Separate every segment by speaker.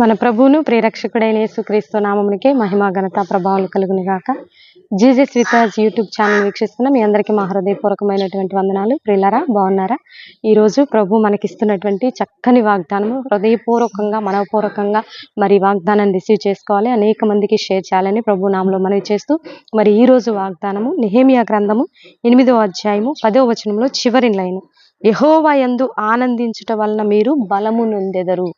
Speaker 1: మన ప్రభువును ప్రియరక్షకుడైన యేసుక్రీస్తు నామమునికే మహిమ ఘనత ప్రభావాలు కలుగును గాక. Jesus with us YouTube channel వీక్షిస్తున్న మీ అందరికీ మా హృదయపూర్వకమైనటువంటి వందనాలు. ప్రియులారా, బాగున్నారా? ఈరోజు ప్రభు మనకిస్తున్నటువంటి చక్కని వాగ్దానము హృదయపూర్వకంగా మనపూర్వకంగా మరి వాగ్దానాన్ని రిసీవ్ చేసుకోవాలి, అనేక మందికి షేర్ చేయాలని ప్రభు నామములో మనవి చేస్తూ, మరి ఈరోజు వాగ్దానము నెహెమీయా గ్రంథము 8వ అధ్యాయము 10వ వచనంలో చివరి లైను, యెహోవా యందు ఆనందించుట వలన మీరు బలము నొందెదరు.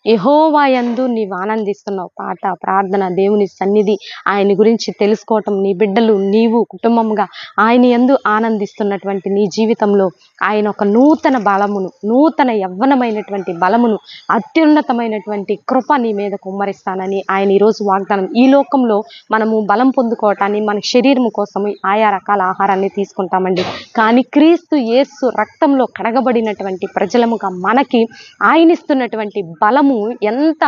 Speaker 1: యెహోవా యందు నీవు ఆనందిస్తున్నావు. పాట, ప్రార్థన, దేవుని సన్నిధి, ఆయన గురించి తెలుసుకోవటం, నీ బిడ్డలు నీవు కుటుంబంగా ఆయన యందు ఆనందిస్తున్నటువంటి నీ జీవితంలో ఆయన ఒక నూతన బలమును, నూతన యవ్వనమైనటువంటి బలమును, అత్యున్నతమైనటువంటి కృప నీ మీద కుమ్మరిస్తానని ఆయన ఈరోజు వాగ్దానం. ఈ లోకంలో మనము బలం పొందుకోవటాన్ని మన శరీరం కోసం ఆయా రకాల ఆహారాన్ని తీసుకుంటామండి. కానీ క్రీస్తు యేసు రక్తంలో కడగబడినటువంటి ప్రజలముగా మనకి ఆయన ఇస్తున్నటువంటి బలము ఎంత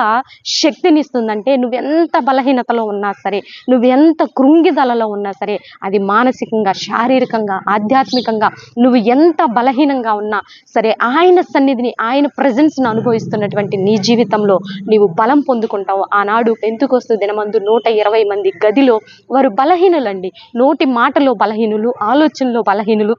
Speaker 1: శక్తినిస్తుందంటే, నువ్వెంత బలహీనతలో ఉన్నా సరే, నువ్వెంత కృంగిదలలో ఉన్నా సరే, అది మానసికంగా, శారీరకంగా, ఆధ్యాత్మికంగా నువ్వు ఎంత బలహీనంగా ఉన్నా సరే, ఆయన సన్నిధిని, ఆయన ప్రెజెన్స్ను అనుభవిస్తున్నటువంటి నీ జీవితంలో నీవు బలం పొందుకుంటావు. ఆనాడు పెంతెకొస్తు దినమందు 120 మంది గదిలో వారు బలహీనులండి. నోటి మాటలో బలహీనులు, ఆలోచనలో బలహీనులు,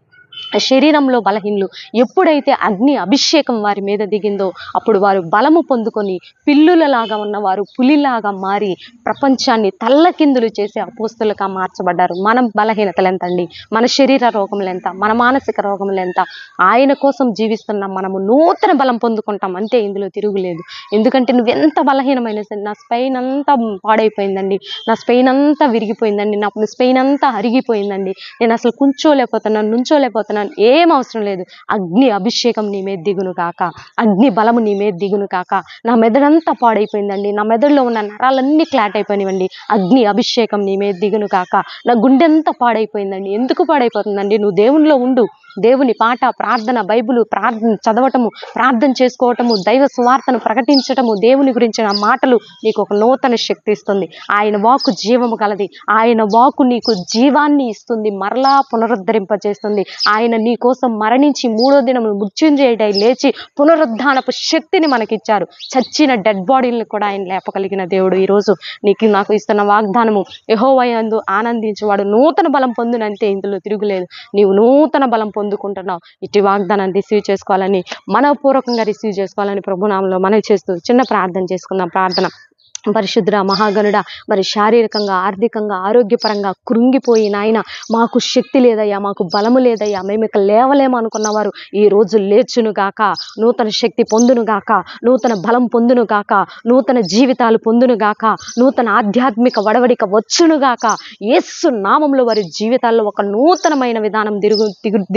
Speaker 1: శరీరంలో బలహీనులు. ఎప్పుడైతే అగ్ని అభిషేకం వారి మీద దిగిందో అప్పుడు వారు బలము పొందుకొని పిల్లులలాగా ఉన్నవారు పులిలాగా మారి ప్రపంచాన్ని తల్లకిందులు చేసే అపోస్తులుగా మార్చబడ్డారు. మన బలహీనతలు ఎంతండి, మన శరీర రోగములు ఎంత, మన మానసిక రోగములు ఎంత, ఆయన కోసం జీవిస్తున్నాం. మనము నూతన బలం పొందుకుంటాం, అంతే, ఇందులో తిరుగులేదు. ఎందుకంటే నువ్వు ఎంత బలహీనమైన సరే, నా స్పైన్ అంతా పాడైపోయిందండి, నా స్పైన్ అంతా విరిగిపోయిందండి, నా స్పైన్ అంతా అరిగిపోయిందండి, నేను అసలు కూర్చోలేకపోతున్నాను, నుంచోలేకపోతున్నాను, ఏం అవసరం లేదు. అగ్ని అభిషేకం నీ మీద దిగును కాక, అగ్ని బలము నీ మీద దిగును కాక. నా మెదడంతా పాడైపోయిందండి, నా మెదడులో ఉన్న నరాలన్నీ క్లాట్ అయిపోయినవండి, అగ్ని అభిషేకం నీ మీద దిగును కాక. నా గుండె అంతా పాడైపోయిందండి. ఎందుకు పాడైపోతుందండి? నువ్వు దేవునిలో ఉండు. దేవుని పాట, ప్రార్థన, బైబిల్ ప్రార్థన చదవటము, ప్రార్థన చేసుకోవటము, దైవ సువార్తను ప్రకటించటము, దేవుని గురించిన మాటలు నీకు ఒక నూతన శక్తి ఇస్తుంది. ఆయన వాక్కు జీవము కలది. ఆయన వాక్కు నీకు జీవాన్ని ఇస్తుంది, మరలా పునరుద్ధరింపజేస్తుంది. ఆయన నీ కోసం మరణించి 3వ దినము మృత్యుంజయుడై లేచి పునరుద్ధానపు శక్తిని మనకిచ్చారు. చచ్చిన డెడ్ బాడీలను కూడా ఆయన లేపగలిగిన దేవుడు. ఈరోజు నీకు నాకు ఇస్తున్న వాగ్దానము, యెహోవా యందు ఆనందించేవాడు నూతన బలం పొందునంతే, ఇందులో తిరుగులేదు. నీవు నూతన బలం పొందుకుంటున్నావు. ఇటు వాగ్దానాన్ని రిసీవ్ చేసుకోవాలని, మనపూర్వకంగా రిసీవ్ చేసుకోవాలని ప్రభునామంలో మనవి చేస్తూ చిన్న ప్రార్థన చేసుకుందాం. ప్రార్థన. పరిశుద్ధ మహాగణుడ, మరి శారీరకంగా, ఆర్థికంగా, ఆరోగ్యపరంగా కృంగిపోయి నాయన మాకు శక్తి లేదయ్యా, మాకు బలము లేదయ్యా, మేము ఇక లేవలేము అనుకున్నవారు ఈ రోజు లేచును గాక, నూతన శక్తి పొందును గాక, నూతన బలం పొందును గాక, నూతన జీవితాలు పొందును గాక, నూతన ఆధ్యాత్మిక వడవడిక వచ్చును గాక. యేసు నామంలో వారి జీవితాల్లో ఒక నూతనమైన విధానం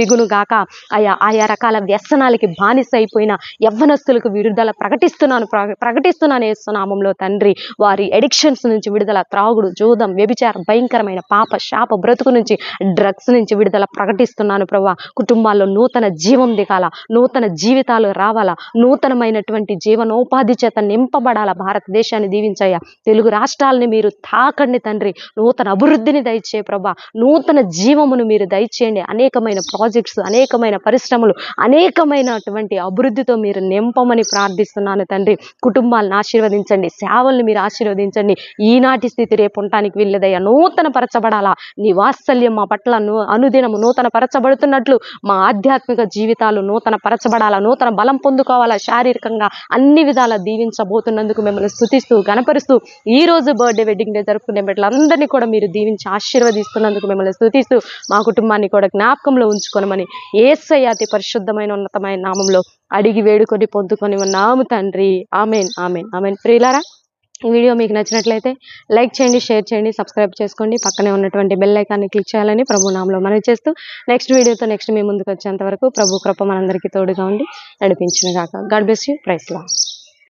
Speaker 1: దిగును గాక. ఆయా రకాల వ్యసనాలకి బానిస అయిపోయిన యవ్వనస్తులకు విడుదల ప్రకటిస్తున్నాను యేసు నామంలో తండ్రి. వారి ఎడిక్షన్స్ నుంచి విడుదల, త్రాగుడు, జూదం, వ్యభిచారం, భయంకరమైన పాప శాప బ్రతుకు నుంచి, డ్రగ్స్ నుంచి విడుదల ప్రకటిస్తున్నాను ప్రభా. కుటుంబాల్లో నూతన జీవం దిగాల, నూతన జీవితాలు రావాలా, నూతనమైనటువంటి జీవనోపాధి చేత నింపబడాల. భారతదేశాన్ని దీవించయ్యా, తెలుగు రాష్ట్రాలని మీరు తాకండి తండ్రి, నూతన అభివృద్ధిని దయచే ప్రభా, నూతన జీవమును మీరు దయచేయండి. అనేకమైన ప్రాజెక్ట్స్, అనేకమైన పరిశ్రమలు, అనేకమైనటువంటి అభివృద్ధితో మీరు నింపమని ప్రార్థిస్తున్నాను తండ్రి. కుటుంబాలను ఆశీర్వదించండి, సేవల్ని మీరు ఆశీర్వదించండి. ఈనాటి స్థితి రేపు ఉండటానికి వీల్లేదయ్యా, నూతన పరచబడాలా. నీ వాత్సల్యం మా పట్ల అనుదినము నూతన పరచబడుతున్నట్లు మా ఆధ్యాత్మిక జీవితాలు నూతన పరచబడాలా, నూతన బలం పొందుకోవాలా, శారీరకంగా అన్ని విధాలా దీవించబోతున్నందుకు మిమ్మల్ని స్తుతిస్తూ గణపరుస్తూ, ఈ రోజు బర్త్డే, వెడ్డింగ్ డే జరుపుకునే బిడ్డలందరినీ కూడా మీరు దీవించి ఆశీర్వదిస్తున్నందుకు మిమ్మల్ని స్తుతిస్తూ, మా కుటుంబాన్ని కూడా జ్ఞాపకంలో ఉంచుకోనమని యేసయ్య అతి పరిశుద్ధమైన ఉన్నతమైన నామంలో అడిగి వేడుకొని పొందుకొని ఉన్నాము తండ్రి. Amen, amen, amen. ప్రియులారా, ఈ వీడియో మీకు నచ్చినట్లయితే లైక్ చేయండి, షేర్ చేయండి, సబ్స్క్రైబ్ చేసుకోండి, పక్కనే ఉన్నటువంటి బెల్ ఐకాన్ని క్లిక్ చేయాలని ప్రభు నామంలో మనవి చేస్తూ, నెక్స్ట్ వీడియోతో నెక్స్ట్ మీ ముందుకు వచ్చేంత వరకు ప్రభు కృప మనందరికీ తోడుగా ఉండి నడిపించును గాక. God bless you. Praise lord.